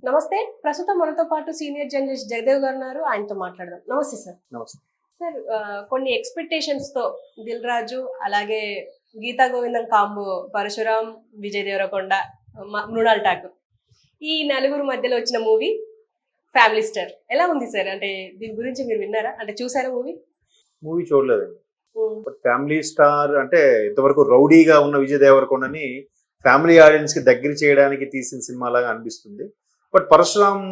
నమస్తే. ప్రస్తుతం మనతో పాటు సీనియర్ జర్నలిస్ట్ జగదేవ్ గారు ఉన్నారు. ఆయనతో మాట్లాడదాం. నమస్తే సార్. నమస్తే. సార్, కొన్ని ఎక్స్పెక్టేషన్స్ తో దిల్ రాజు అలాగే గీతా గోవిందం కాంబో పరశురామ్, విజయ్ దేవరకొండ, మృణాల్ ఠాకూర్ ఈ నలుగురు మధ్యలో వచ్చిన మూవీ ఫ్యామిలీ స్టార్ ఎలా ఉంది సార్? అంటే దీని గురించి మీరు విన్నారా? అంటే చూసారా మూవీ? మూవీ చూడలేదండి. బట్ ఫ్యామిలీ స్టార్ అంటే ఇంతవరకు రౌడీగా ఉన్న విజయ్ దేవరకొండని ఫ్యామిలీ ఆడియన్స్ కి దగ్గర చేయడానికి తీసిన సినిమా లాగా అనిపిస్తుంది. బట్ పరశురామ్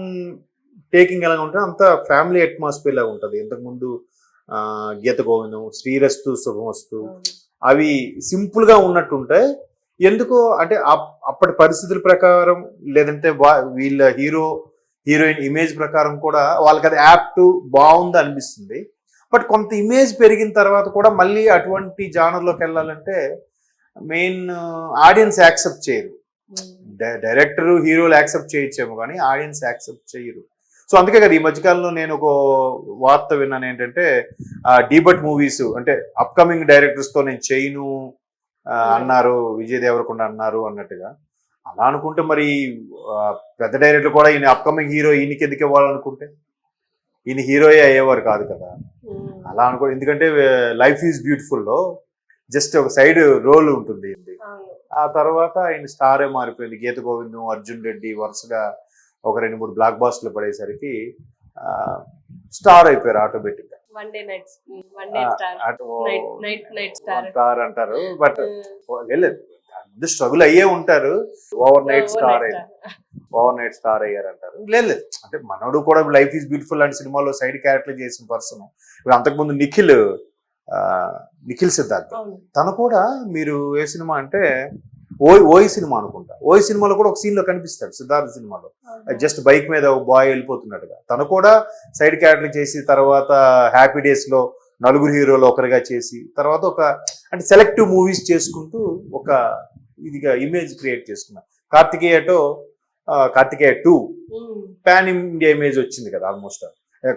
టేకింగ్ ఎలా ఉంటుంది అంత ఫ్యామిలీ అట్మాస్ఫియర్ లాగా ఉంటుంది. ఇంతకుముందు గీత గోవిందం, శ్రీరస్తు శుభమస్తు అవి సింపుల్ గా ఉన్నట్టు ఉంటాయి. ఎందుకో అంటే అప్పటి పరిస్థితుల ప్రకారం లేదంటే వీళ్ళ హీరోయిన్ ఇమేజ్ ప్రకారం కూడా వాళ్ళకి అది యాప్ట్ బాగుంది అనిపిస్తుంది. బట్ కొంత ఇమేజ్ పెరిగిన తర్వాత కూడా మళ్ళీ అటువంటి జానర్లోకి వెళ్ళాలంటే మెయిన్ ఆడియన్స్ యాక్సెప్ట్ చేయరు. డైరెక్టర్ హీరోలు యాక్సెప్ట్ చేయొచ్చేమో కానీ ఆడియన్స్ యాక్సెప్ట్ చేయరు. సో అందుకే కదా ఈ మధ్యకాలంలో నేను ఒక వార్త విన్నాను ఏంటంటే డీబట్ మూవీస్ అంటే అప్కమింగ్ డైరెక్టర్స్ తో నేను చేయను అన్నారు, విజయ్ దేవరకొండ అన్నారు అన్నట్టుగా. అలా అనుకుంటే మరి పెద్ద డైరెక్టర్ కూడా ఈయన అప్కమింగ్ హీరో ఈయనకి ఎందుకు ఇవ్వాలనుకుంటే ఈయన హీరోయే అయ్యేవారు కాదు కదా. అలా అనుకో, ఎందుకంటే లైఫ్ ఈజ్ బ్యూటిఫుల్ లో జస్ట్ ఒక సైడ్ రోల్ ఉంటుంది. ఆ తర్వాత ఆయన స్టారే మారిపోయింది. గీత గోవిందం, అర్జున్ రెడ్డి వరుసగా ఒక 2-3 బ్లాక్ బాస్టర్లు పడేసరికి స్టార్ అయిపోయారు ఆటోమేటిక్ గా. స్టార్ అంటారు బట్ వెళ్ళలేదు, స్ట్రగుల్ అయ్యే ఉంటారు. ఓవర్ నైట్ స్టార్ అయ్యారు అంటారు. లేదు అంటే మనోడు కూడా లైఫ్ ఈజ్ బ్యూటిఫుల్ లాంటి సినిమాలో సైడ్ క్యారెక్టర్ చేసిన పర్సన్. ఇప్పుడు అంతకుముందు నిఖిల్ సిద్ధార్థ్ తను కూడా మీరు ఏ సినిమా అంటే ఓయి సినిమా అనుకుంటా. ఓయి సినిమాలో కూడా ఒక సీన్ లో కనిపిస్తాడు సిద్ధార్థ్ సినిమాలో, జస్ట్ బైక్ మీద ఒక బాయ్ వెళ్ళిపోతున్నట్టుగా. తను కూడా సైడ్ క్యారెక్టర్ చేసి తర్వాత హ్యాపీ డేస్ లో నలుగురు హీరోలు ఒకరిగా చేసి తర్వాత ఒక అంటే సెలెక్టివ్ మూవీస్ చేసుకుంటూ ఒక ఇదిగా ఇమేజ్ క్రియేట్ చేసుకున్నారు. కార్తికేయ 2 పాన్ ఇండియా ఇమేజ్ వచ్చింది కదా ఆల్మోస్ట్.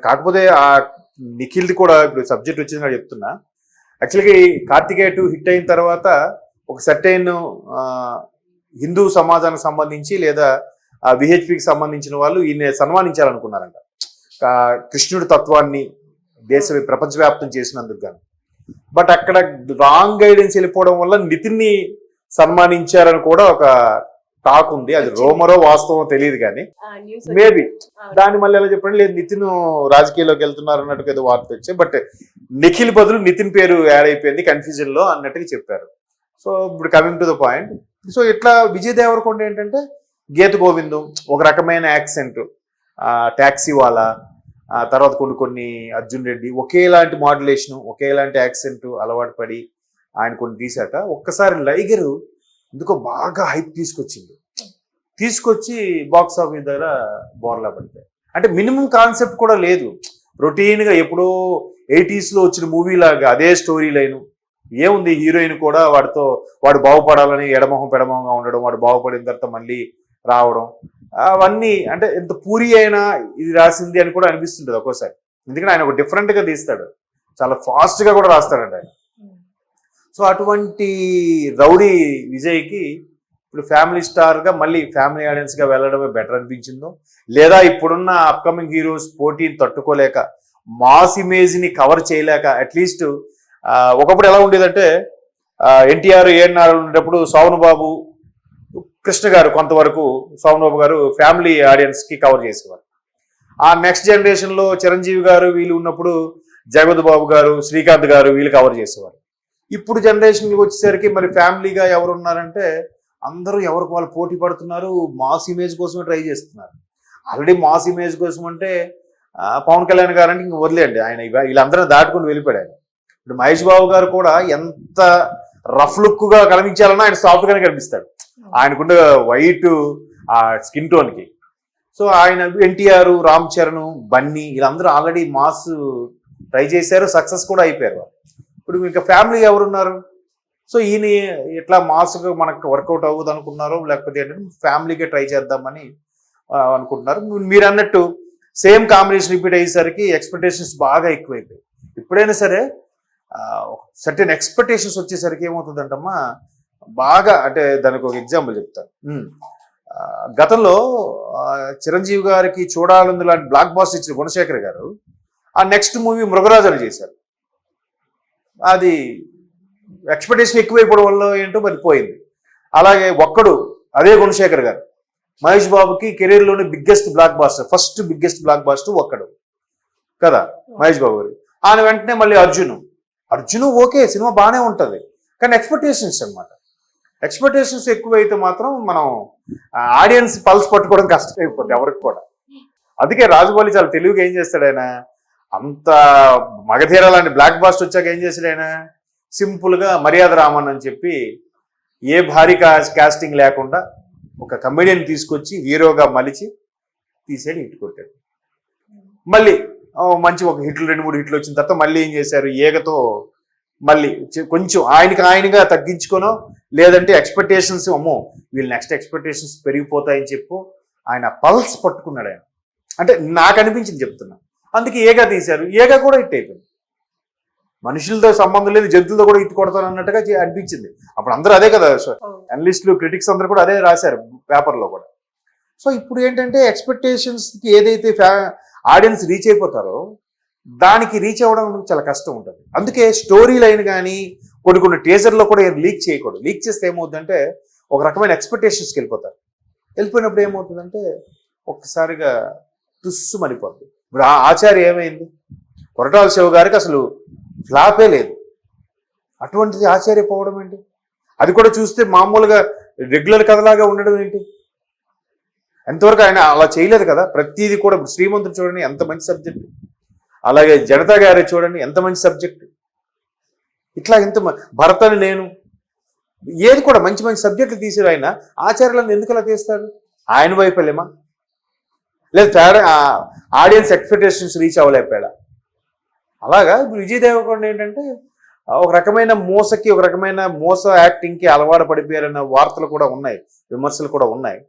కాకపోతే ఆ నిఖిల్ది కూడా ఇప్పుడు సబ్జెక్ట్ వచ్చింది చెప్తున్నా. యాక్చువల్గా కార్తికేయ 2 హిట్ అయిన తర్వాత ఒక సర్టైన్ హిందూ సమాజానికి సంబంధించి లేదా విహెచ్పికి సంబంధించిన వాళ్ళు ఈయన సన్మానించాలనుకున్నారంట. కృష్ణుడి తత్వాన్ని ప్రపంచవ్యాప్తం చేసినందుకు గాను. బట్ అక్కడ రాంగ్ గైడెన్స్ వెళ్ళిపోవడం వల్ల నితిన్ని సన్మానించారని కూడా ఒక టాక్ ఉంది. అది రోమరో వాస్తవం తెలియదు కానీ మేబీ దాన్ని మళ్ళీ ఎలా చెప్పండి, లేదు నితిన్ రాజకీయాల్లోకి వెళ్తున్నారు అన్నట్టుగా ఏదో వార్త వచ్చాయి. బట్ నిఖిల్ బదులు నితిన్ పేరు యాడ్ అయిపోయింది కన్ఫ్యూజన్ లో అన్నట్టుగా చెప్పారు. సో ఇప్పుడు coming to the point, so ఇట్లా విజయ్ దేవరకొండ ఏంటంటే గీత గోవిందం ఒక రకమైన యాక్సెంట్, ట్యాక్సీ వాలా, తర్వాత కొన్ని అర్జున్ రెడ్డి ఒకేలాంటి మాడ్యులేషన్ ఒకేలాంటి యాక్సెంట్ అలవాటు పడి ఆయన కొన్ని తీసాక ఒక్కసారి లైగరు ఎందుకో బాగా హైప్ తీసుకొచ్చి బాక్స్ ఆఫీస్ దగ్గర బోర్లా పడిపోయి. అంటే మినిమం కాన్సెప్ట్ కూడా లేదు, రొటీన్ గా ఎప్పుడో 80s లో వచ్చిన మూవీ లాగా అదే స్టోరీ లైన్. ఏముంది, హీరోయిన్ కూడా వాడు బాగుపడాలని ఎడమొహం పెడమొహంగా ఉండడం, వాడు బాగుపడిన తర్వాత మళ్ళీ రావడం, అవన్నీ అంటే ఎంత పూరి అయినా ఇది రాసింది అని కూడా అనిపిస్తుంటది ఒక్కోసారి. ఎందుకంటే ఆయన ఒక డిఫరెంట్ గా తీస్తాడు, చాలా ఫాస్ట్ గా కూడా రాస్తాడంట ఆయన. సో అటువంటి రౌడీ విజయ్కి ఇప్పుడు ఫ్యామిలీ స్టార్ గా మళ్ళీ ఫ్యామిలీ ఆడియన్స్ గా వెళ్ళడమే బెటర్ అనిపించిందో, లేదా ఇప్పుడున్న అప్కమింగ్ హీరోస్ పోటీని తట్టుకోలేక మాస్ ఇమేజ్ ని కవర్ చేయలేక అట్లీస్ట్ ఒకప్పుడు ఎలా ఉండేదంటే ఎన్టీఆర్ ఏఎన్ఆర్ ఉండేటప్పుడు సోమన్ బాబు, కృష్ణ గారు కొంతవరకు సోమన్ బాబు గారు ఫ్యామిలీ ఆడియన్స్ కి కవర్ చేసేవారు. ఆ నెక్స్ట్ జనరేషన్ లో చిరంజీవి గారు వీళ్ళు ఉన్నప్పుడు జగపతి బాబు గారు, శ్రీకాంత్ గారు వీళ్ళు కవర్ చేసేవారు. ఇప్పుడు జనరేషన్కి వచ్చేసరికి మరి ఫ్యామిలీగా ఎవరు ఉన్నారంటే అందరూ ఎవరికి వాళ్ళు పోటీ పడుతున్నారు, మాస్ ఇమేజ్ కోసమే ట్రై చేస్తున్నారు. ఆల్రెడీ మాస్ ఇమేజ్ కోసం అంటే పవన్ కళ్యాణ్ గారు అంటే ఇంక వదిలేండి, ఆయన వీళ్ళందరూ దాటుకుని వెళ్ళిపోయాడు. ఇప్పుడు మహేష్ బాబు గారు కూడా ఎంత రఫ్ లుక్ గా కనిపించాలన్నా ఆయన సాఫ్ట్ గానే కనిపిస్తాడు, ఆయనకుండే వైట్ ఆ స్కిన్ టోన్ కి. సో ఆయన ఎన్టీఆర్, రామ్ చరణ్, బన్నీ వీళ్ళందరూ ఆల్రెడీ మాస్ ట్రై చేశారు, సక్సెస్ కూడా అయిపోయారు. ఇప్పుడు ఇంకా ఫ్యామిలీ ఎవరున్నారు? సో ఈయన ఎట్లా మాస్గా మనకు వర్కౌట్ అవ్వదు అనుకున్నారో, లేకపోతే ఏంటంటే ఫ్యామిలీగా ట్రై చేద్దామని అనుకుంటున్నారు. మీరు అన్నట్టు సేమ్ కాంబినేషన్ రిపీట్ అయ్యేసరికి ఎక్స్పెక్టేషన్స్ బాగా ఎక్కువైపోయాయి. ఎప్పుడైనా సరే సర్టెన్ ఎక్స్పెక్టేషన్స్ వచ్చేసరికి ఏమవుతుందంటమ్మా బాగా, అంటే దానికి ఒక ఎగ్జాంపుల్ చెప్తాను. గతంలో ఆ, చిరంజీవి గారికి చూడాలని లాంటి బ్లాక్ బాస్టర్ ఇచ్చిన గుణశేఖర్ గారు ఆ నెక్స్ట్ మూవీ మృగరాజు అని చేశారు. అది ఎక్స్పెక్టేషన్ ఎక్కువైపోవడం వల్ల ఏంటో మరి పోయింది. అలాగే ఒక్కడు అదే గుణశేఖర్ గారు మహేష్ బాబుకి కెరీర్లోనే biggest blockbuster, first biggest blockbuster Okkadu కదా మహేష్ బాబు గారు. ఆయన వెంటనే మళ్ళీ అర్జును ఓకే సినిమా బాగానే ఉంటుంది, కానీ ఎక్స్పెక్టేషన్స్ అన్నమాట. ఎక్స్పెక్టేషన్స్ ఎక్కువైతే మాత్రం మనం ఆడియన్స్ పల్స్ పట్టుకోవడం కష్టమైపోతుంది ఎవరికి కూడా. అందుకే రాజమౌళి చాలా తెలివిగా ఏం చేస్తాడు ఆయన, అంత మగధీర లాంటి బ్లాక్ బాస్టర్ వచ్చాక ఏం చేశాడు ఆయన, సింపుల్గా మర్యాద రామన్ అని చెప్పి ఏ భారీ కాస్టింగ్ లేకుండా ఒక కమెడియన్ తీసుకొచ్చి హీరోగా మలిచి తీసాడు, హిట్ కొట్టాడు. మళ్ళీ మంచి ఒక హిట్లు 2-3 హిట్లు వచ్చిన తర్వాత మళ్ళీ ఏం చేశారు, ఏగతో మళ్ళీ కొంచెం ఆయనగా తగ్గించుకోనో లేదంటే ఎక్స్పెక్టేషన్స్ అమ్మో వీళ్ళు నెక్స్ట్ ఎక్స్పెక్టేషన్స్ పెరిగిపోతాయని చెప్పు ఆయన పల్స్ పట్టుకున్నాడు ఆయన. అంటే నాకు అనిపించింది చెప్తున్నా. అందుకే ఏగా తీశారు, ఏగా కూడా హిట్ అయిపోయింది. మనుషులతో సంబంధం లేదు జంతువులతో కూడా హిట్ కొడతాను అన్నట్టుగా అనిపించింది. అప్పుడు అందరూ అదే కదా అనలిస్టులు క్రిటిక్స్ అందరూ కూడా అదే రాశారు పేపర్లో కూడా. సో ఇప్పుడు ఏంటంటే ఎక్స్పెక్టేషన్స్కి ఏదైతే ఆడియన్స్ రీచ్ అయిపోతారో దానికి రీచ్ అవ్వడం చాలా కష్టం ఉంటుంది. అందుకే స్టోరీ లైన్ కానీ కొన్ని టీజర్లో కూడా లీక్ చేయకూడదు. లీక్ చేస్తే ఏమవుతుందంటే ఒక రకమైన ఎక్స్పెక్టేషన్స్కి వెళ్ళిపోతారు. వెళ్ళిపోయినప్పుడు ఏమవుతుందంటే ఒక్కసారిగా తుస్సు మరిపోతుంది. ఇప్పుడు ఆచార్య ఏమైంది, కొరటాల శివ గారికి అసలు ఫ్లాపే లేదు, అటువంటిది ఆచార్య పోవడం ఏంటి, అది కూడా చూస్తే మామూలుగా రెగ్యులర్ కథలాగా ఉండడం ఏంటి. ఎంతవరకు ఆయన అలా చేయలేదు కదా. ప్రతిదీ కూడా శ్రీమంతుడు చూడండి ఎంత మంచి సబ్జెక్ట్, అలాగే జనతా గారే చూడండి ఎంత మంచి సబ్జెక్ట్, ఇట్లా ఎంత భరత్ అని నేను ఏది కూడా మంచి మంచి సబ్జెక్టులు తీసారు. ఆయన ఆచార్యులను ఎందుకు అలా తీస్తారు, ఆయన వైఫల్యమా లేదు ఆడియన్స్ ఎక్స్పెక్టేషన్స్ రీచ్ అవ్వలేకపోయాడా. అలాగా ఇప్పుడు విజయ్ దేవరకొండ ఏంటంటే ఒక రకమైన మోసకి ఒక రకమైన మోస యాక్టింగ్కి అలవాటు పడిపోయారన్న వార్తలు కూడా ఉన్నాయి, విమర్శలు కూడా ఉన్నాయి.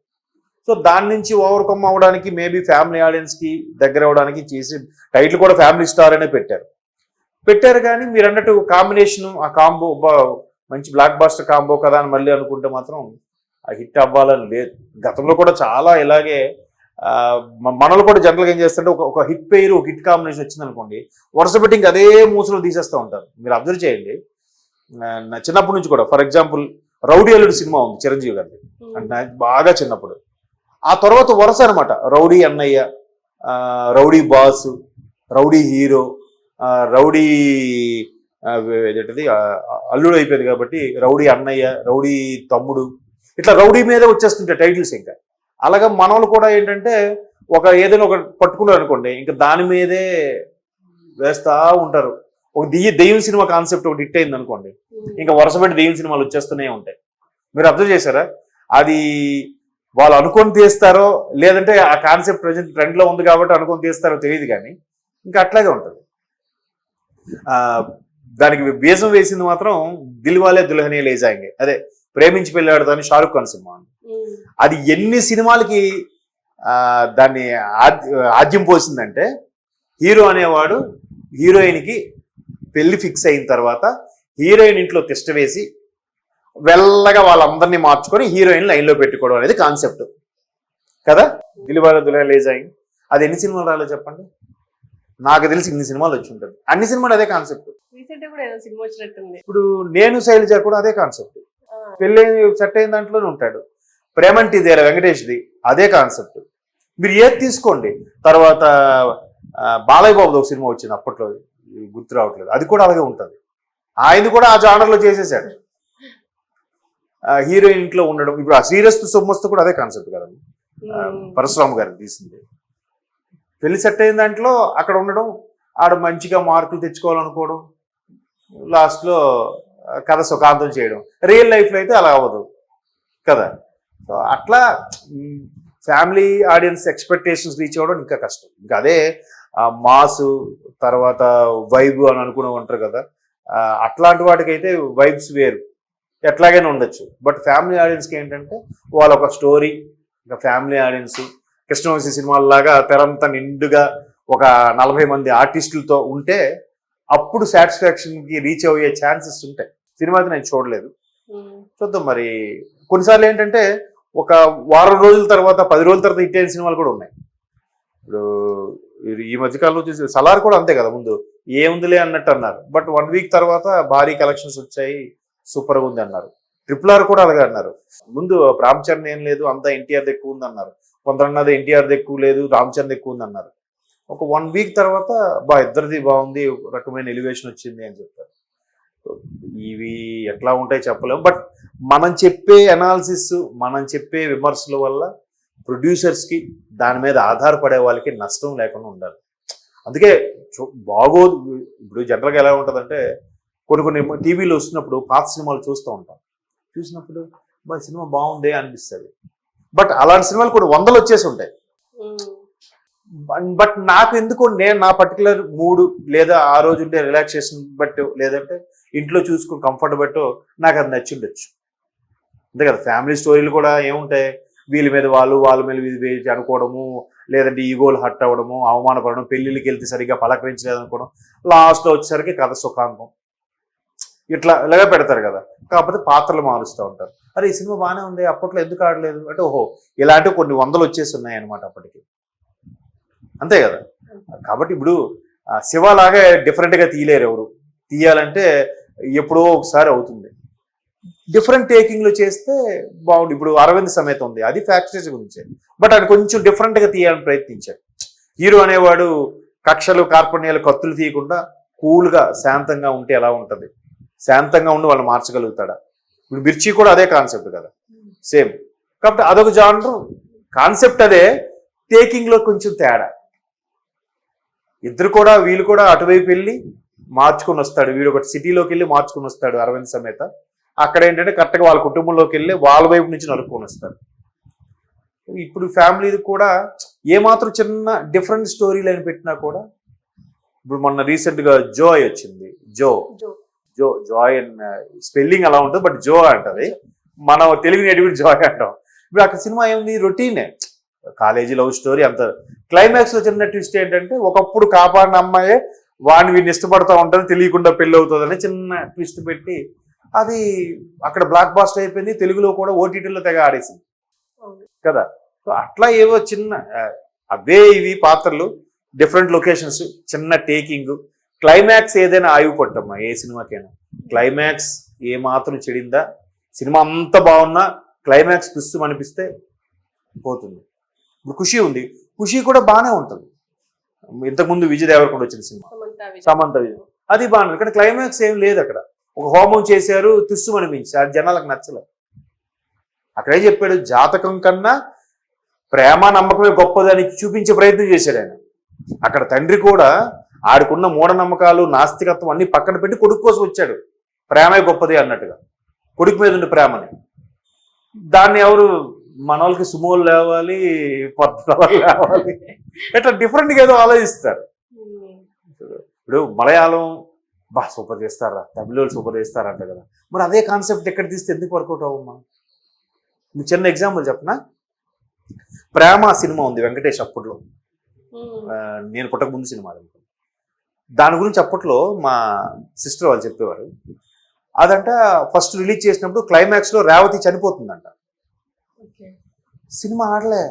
సో దాని నుంచి ఓవర్కమ్ అవ్వడానికి మేబీ ఫ్యామిలీ ఆడియన్స్కి దగ్గర అవ్వడానికి చేసి టైటిల్ కూడా ఫ్యామిలీ స్టార్ అనే పెట్టారు కానీ మీరు అన్నట్టు కాంబినేషన్ ఆ కాంబో మంచి బ్లాక్ బాస్టర్ కాంబో కదా అని మళ్ళీ అనుకుంటే మాత్రం ఆ హిట్ అవ్వాలని లేదు. గతంలో కూడా చాలా ఇలాగే మనలో కూడా జనరల్గా ఏం చేస్తుంటే ఒక హిట్ పేరు ఒక హిట్ కాంబినేషన్ వచ్చింది అనుకోండి వరుస బెట్టింగ్ అదే మూసలో తీసేస్తూ ఉంటారు. మీరు అబ్జర్వ్ చేయండి, నా చిన్నప్పటి నుంచి కూడా ఫర్ ఎగ్జాంపుల్ రౌడీ అల్లుడు సినిమా ఉంది చిరంజీవి గారిది, అంటే బాగా చిన్నప్పుడు. ఆ తర్వాత వరుస అనమాట రౌడీ అన్నయ్య, rowdy boss, rowdy hero, rowdy ఏంటది అల్లుడు అయిపోయింది కాబట్టి రౌడీ అన్నయ్య, రౌడీ తమ్ముడు, ఇట్లా రౌడీ మీద వచ్చేస్తుంటాయి టైటిల్స్. ఇంకా అలాగా మనవాళ్ళు కూడా ఏంటంటే ఒక ఏదైనా ఒక పట్టుకున్నారు అనుకోండి ఇంకా దాని మీదే వేస్తా ఉంటారు. ఒక దెయ్యం సినిమా కాన్సెప్ట్ ఒకటి హిట్ అయింది అనుకోండి ఇంకా వరుసపెట్టి దెయ్యం సినిమాలు వచ్చేస్తూనే ఉంటాయి. మీరు అబ్జర్వ్ చేశారా, అది వాళ్ళు అనుకొని తీస్తారో లేదంటే ఆ కాన్సెప్ట్ ప్రజెంట్ ట్రెండ్లో ఉంది కాబట్టి అనుకొని తీస్తారో తెలియదు కానీ ఇంకా అట్లాగే ఉంటుంది. దానికి బీజం వేసింది మాత్రం దిల్వాలే దుల్హనియా లే జాయేంగే, అదే ప్రేమించి పెళ్ళాడుతాను షారుఖ్ ఖాన్ సినిమా. అది ఎన్ని సినిమాలకి దాన్ని ఆద్యం పోసిందంటే హీరో అనేవాడు హీరోయిన్కి పెళ్లి ఫిక్స్ అయిన తర్వాత హీరోయిన్ ఇంట్లో తిష్ట వేసి వెళ్ళగా వాళ్ళందరినీ మార్చుకొని హీరోయిన్ లైన్లో పెట్టుకోవడం అనేది కాన్సెప్ట్ కదా. దిల్వాలే దుల్హనియా లే జాయేంగే అది ఎన్ని సినిమాలు రాలేదు చెప్పండి, నాకు తెలిసి ఇన్ని సినిమాలు వచ్చి ఉంటుంది. అన్ని సినిమాలు అదే కాన్సెప్ట్. ఇప్పుడు నేను శైలజ కూడా అదే కాన్సెప్ట్, పెళ్ళి సెట్ అయిన దాంట్లోనే ఉంటాడు. ప్రేమంటి దేర వెంకటేష్ది అదే కాన్సెప్ట్. మీరు ఏది తీసుకోండి. తర్వాత బాలయ్య బాబుది ఒక సినిమా వచ్చింది అప్పట్లో గుర్తు రావట్లేదు, అది కూడా అలాగే ఉంటుంది. ఆయన కూడా ఆ జానర్లో చేసేసాడు, హీరోయిన్ ఇంట్లో ఉండడం. ఇప్పుడు ఆ శ్రీరస్తు సొమ్మస్తు కూడా అదే కాన్సెప్ట్ కదండి, పరశురామ గారికి తీసింది. పెళ్లి సెట్ అయిన దాంట్లో అక్కడ ఉండడం, ఆడ మంచిగా మార్కులు తెచ్చుకోవాలనుకోవడం, లాస్ట్లో కథ సుఖాంతం చేయడం. రియల్ లైఫ్లో అయితే అలా అవ్వదు కదా. సో అట్లా ఫ్యామిలీ ఆడియన్స్ ఎక్స్పెక్టేషన్స్ రీచ్ అవ్వడం ఇంకా కష్టం. ఇంకా అదే మాసు తర్వాత వైబ్ అని అనుకుని ఉంటారు కదా, అట్లాంటి వాటికైతే వైబ్స్ వేరు ఎట్లాగైనా ఉండొచ్చు. బట్ ఫ్యామిలీ ఆడియన్స్కి ఏంటంటే వాళ్ళ ఒక స్టోరీ, ఇంకా ఫ్యామిలీ ఆడియన్స్ కృష్ణవంశీ సినిమాల్లాగా తెరంతా నిండుగా ఒక 40 మంది ఆర్టిస్టులతో ఉంటే అప్పుడు సాటిస్ఫాక్షన్కి రీచ్ అయ్యే ఛాన్సెస్ ఉంటాయి. సినిమా అయితే నేను చూడలేదు, చూద్దాం. మరి కొన్నిసార్లు ఏంటంటే ఒక వారం రోజుల తర్వాత 10 రోజుల తర్వాత హిట్ అయిన సినిమాలు కూడా ఉన్నాయి. ఇప్పుడు ఈ మధ్యకాలంలో చూసి సలార్ కూడా అంతే కదా, ముందు ఏముందిలే అన్నట్టు అన్నారు, బట్ 1 వీక్ తర్వాత భారీ కలెక్షన్స్ వచ్చాయి, సూపర్గా ఉంది అన్నారు. RRR కూడా అలాగే అన్నారు, ముందు రామ్ చరణ్ ఏం లేదు అంతా ఎన్టీఆర్ ఎక్కువ ఉంది అన్నారు, కొందరు అన్నది ఎన్టీఆర్ ఎక్కువ లేదు రామ్ చరణ్ ఎక్కువ ఉంది అన్నారు. ఒక 1 వీక్ తర్వాత ఇద్దరిది బాగుంది, ఒక రకమైన ఎలివేషన్ వచ్చింది అని చెప్తారు. ఇవి ఎట్లా ఉంటాయి చెప్పలేము, బట్ మనం చెప్పే అనాలిసిస్, మనం చెప్పే విమర్శల వల్ల ప్రొడ్యూసర్స్కి దాని మీద ఆధారపడే వాళ్ళకి నష్టం లేకుండా ఉండాలి. అందుకే బాగోదు. ఇప్పుడు జనరల్గా ఎలా ఉంటుందంటే కొన్ని టీవీలో వస్తున్నప్పుడు పాత సినిమాలు చూస్తూ ఉంటాం, చూసినప్పుడు సినిమా బాగుందే అనిపిస్తుంది, బట్ అలాంటి సినిమాలు కూడా 100 వచ్చేసి ఉంటాయి. బట్ నాకు ఎందుకు నేను నా పర్టికులర్ మూడు లేదా ఆ రోజు ఉండే రిలాక్సేషన్ బట్టి లేదంటే ఇంట్లో చూసుకుని కంఫర్ట్ బట్టో నాకు అది నచ్చిండొచ్చు. అంతే కదా, ఫ్యామిలీ స్టోరీలు కూడా ఏముంటాయి, వీళ్ళ మీద వాళ్ళ మీద వీధి అనుకోవడము, లేదంటే ఈగోలు హట్ అవ్వడము, అవమానపడడం, పెళ్ళిళ్ళకి వెళ్తే సరిగ్గా పలకరించలేదు అనుకోవడం, లాస్ట్లో వచ్చేసరికి కథ సుఖాంతం, ఇలాగే పెడతారు కదా. కాకపోతే పాత్రలు మారుస్తూ ఉంటారు. అరే ఈ సినిమా బాగానే ఉంది, అప్పట్లో ఎందుకు ఆడలేదు అంటే ఓహో ఇలాంటివి కొన్ని 100 వచ్చేసి ఉన్నాయి అనమాట అప్పటికి. అంతే కదా. కాబట్టి ఇప్పుడు శివలాగే డిఫరెంట్గా తీయలేరు ఎవరు, తీయాలంటే ఎప్పుడో ఒకసారి అవుతుంది. డిఫరెంట్ టేకింగ్లో చేస్తే బాగుంది. ఇప్పుడు అరవింద్ సమేత ఉంది, అది ఫ్యాక్టరీస్ గురించే, బట్ అది కొంచెం డిఫరెంట్గా తీయాలని ప్రయత్నించాడు. హీరో అనేవాడు కక్షలు కార్పణ్యాలు కత్తులు తీయకుండా కూల్గా శాంతంగా ఉంటే ఎలా ఉంటుంది, శాంతంగా ఉండి వాళ్ళు మార్చగలుగుతాడా. ఇప్పుడు మిర్చి కూడా అదే కాన్సెప్ట్ కదా, సేమ్. కాబట్టి అదొక జానర్, కాన్సెప్ట్ అదే, టేకింగ్లో కొంచెం తేడా. ఇద్దరు కూడా వీళ్ళు కూడా అటువైపు వెళ్ళి మార్చుకుని వస్తాడు, వీడు ఒకటి సిటీలోకి వెళ్ళి మార్చుకుని వస్తాడు అరవింద్ సమేత. అక్కడ ఏంటంటే కరెక్ట్గా వాళ్ళ కుటుంబంలోకి వెళ్ళి వాళ్ళ వైపు నుంచి నరుక్కొని వస్తాడు. ఇప్పుడు ఫ్యామిలీ కూడా ఏమాత్రం చిన్న డిఫరెంట్ స్టోరీ లైన్ పెట్టినా కూడా, ఇప్పుడు మొన్న రీసెంట్గా జోయ్ వచ్చింది, జాయ్ అండ్ స్పెల్లింగ్ అలా ఉంటుంది, బట్ జో అంటది, మనం తెలుగు నేటివ్ జాయ్ అంటాం. ఇప్పుడు అక్కడ సినిమా ఏముంది, రొటీనే, కాలేజీ లవ్ స్టోరీ అంత. క్లైమాక్స్ లో చిన్న ట్విస్ట్ ఏంటంటే ఒకప్పుడు కాపాడిన అమ్మాయే వాడిని వీడిని ఇష్టపడతా ఉంటుంది, తెలియకుండా పెళ్ళి అవుతుందని చిన్న ట్విస్ట్ పెట్టి అది అక్కడ బ్లాక్ బాస్టర్ అయిపోయింది. తెలుగులో కూడా ఓటీటీలో తెగ ఆడేసింది కదా. సో అట్లా ఏవో చిన్న అవే ఇవి పాత్రలు, డిఫరెంట్ లొకేషన్స్, చిన్న టేకింగ్. క్లైమాక్స్ ఏదైనా ఆయువు పట్టమ్మా ఏ సినిమాకైనా. క్లైమాక్స్ ఏ మాత్రం చెడిందా, సినిమా అంతా బాగున్నా క్లైమాక్స్ దుస్తు అనిపిస్తే పోతుంది. ఇప్పుడు ఖుషి ఉంది, ఖుషి కూడా బాగానే ఉంటుంది. ఇంతకుముందు విజయ్ దేవరకొండ వచ్చిన సినిమా సమంత విజయ్, అది బాగుంది, ఇక్కడ క్లైమాక్స్ ఏం లేదు. అక్కడ ఒక హోమం చేశారు, తుస్సు అనిపించి అది జనాలకు నచ్చలేదు. అక్కడే చెప్పాడు, జాతకం కన్నా ప్రేమ నమ్మకమే గొప్పదని చూపించే ప్రయత్నం చేశాడు ఆయన. అక్కడ తండ్రి కూడా ఆడుకున్న మూఢనమ్మకాలు నాస్తికత్వం అన్ని పక్కన పెట్టి కొడుకు కోసం వచ్చాడు, ప్రేమే గొప్పది అన్నట్టుగా, కొడుకు మీద ఉండే ప్రేమని. దాన్ని ఎవరు మన వాళ్ళకి సుమోలు లేవాలి, పత్రాలు లేవాలి, ఇట్లా డిఫరెంట్గా ఏదో ఆలోచిస్తారు. ఇప్పుడు మలయాళం సూపర్ చేస్తారా, తమిళ సూపర్ చేస్తారంట కదా, మరి అదే కాన్సెప్ట్ ఎక్కడ తీస్తే ఎందుకు వర్కౌట్ అవ్వమ్మా? మీకు చిన్న ఎగ్జాంపుల్ చెప్పనా, ప్రేమ సినిమా ఉంది వెంకటేష్ అప్పట్లో, నేను పుట్టక ముందు సినిమా అనుకో. దాని గురించి అప్పట్లో మా సిస్టర్ వాళ్ళు చెప్పేవారు. అదంట ఫస్ట్ రిలీజ్ చేసినప్పుడు క్లైమాక్స్లో రేవతి చనిపోతుందంట. సినిమా ఆడలే,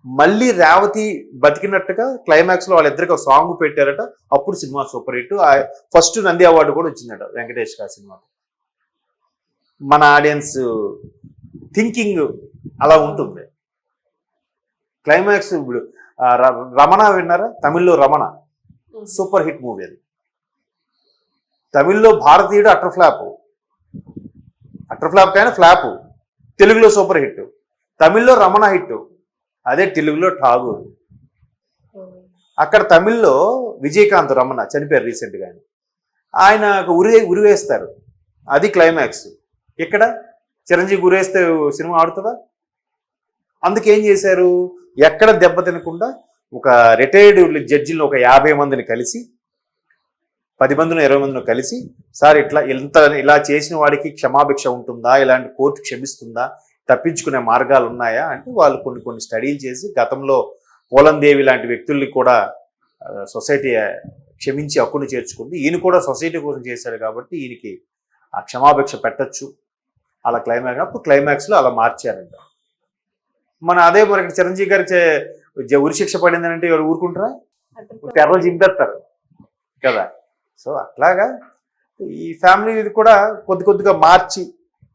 మళ్ళీ రేవతి బతికినట్టుగా క్లైమాక్స్లో వాళ్ళిద్దరికి ఒక సాంగ్ పెట్టారట. అప్పుడు cinema super hit, first Nandi award కూడా వచ్చిందట వెంకటేష్ గారి సినిమాకి. మన ఆడియన్స్ థింకింగ్ అలా ఉంటుంది. క్లైమాక్స్ ఇప్పుడు రమణ విన్నారా, తమిళ్లో రమణ సూపర్ హిట్ మూవీ అది. తమిళ్లో భారతీయుడు అటర్ ఫ్లాప్ కానీ ఫ్లాప్, తెలుగులో సూపర్ హిట్. తమిళ్లో రమణ హిట్, అదే తెలుగులో ఠాగూర్. అక్కడ తమిళ్లో విజయకాంత్ రమణ చనిపోయారు రీసెంట్గా, ఆయన ఉరివేస్తారు, అది క్లైమాక్స్. ఇక్కడ చిరంజీవి ఉరేస్తే సినిమా ఆడుతుందా? అందుకేం చేశారు, ఎక్కడ దెబ్బ తినకుండా ఒక రిటైర్డ్ జడ్జిలను ఒక 50 మందిని కలిసి, 10 మందినో 20 మందినో కలిసి, సార్ ఇలా చేసిన వాడికి క్షమాభిక్ష ఉంటుందా, ఇలాంటి కోర్టు క్షమిస్తుందా, తప్పించుకునే మార్గాలు ఉన్నాయా అంటే వాళ్ళు కొన్ని స్టడీలు చేసి, గతంలో పోలందేవి లాంటి వ్యక్తుల్ని కూడా సొసైటీ క్షమించి హక్కును చేర్చుకుంది, ఈయన కూడా సొసైటీ కోసం చేశాడు కాబట్టి ఈయనకి ఆ క్షమాభిక్ష పెట్టచ్చు, అలా క్లైమాక్స్లో అలా మార్చారంట. మన అదే మనకి చిరంజీవి గారికి ఉరిశిక్ష పడిందని అంటే ఎవరు ఊరుకుంటారా? తెరలు చింపేస్తారు కదా. సో అట్లాగా ఈ ఫ్యామిలీ ఇది కూడా కొద్ది కొద్దిగా మార్చి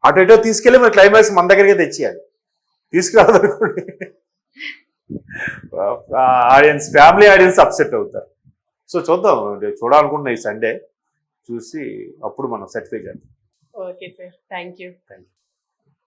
అటు ఇటో తీసుకెళ్ళి మన క్లైమాక్స్ మన దగ్గరికి తెచ్చేయాలి. తీసుకురాదనుకోండి ఆడియన్స్, ఫ్యామిలీ ఆడియన్స్ అప్సెట్ అవుతారు. సో చూద్దాం, చూడాలనుకుంటున్నా ఈ సండే చూసి అప్పుడు మనం సర్టిఫై చేద్దాం. Okay sir, thank you. Thank you.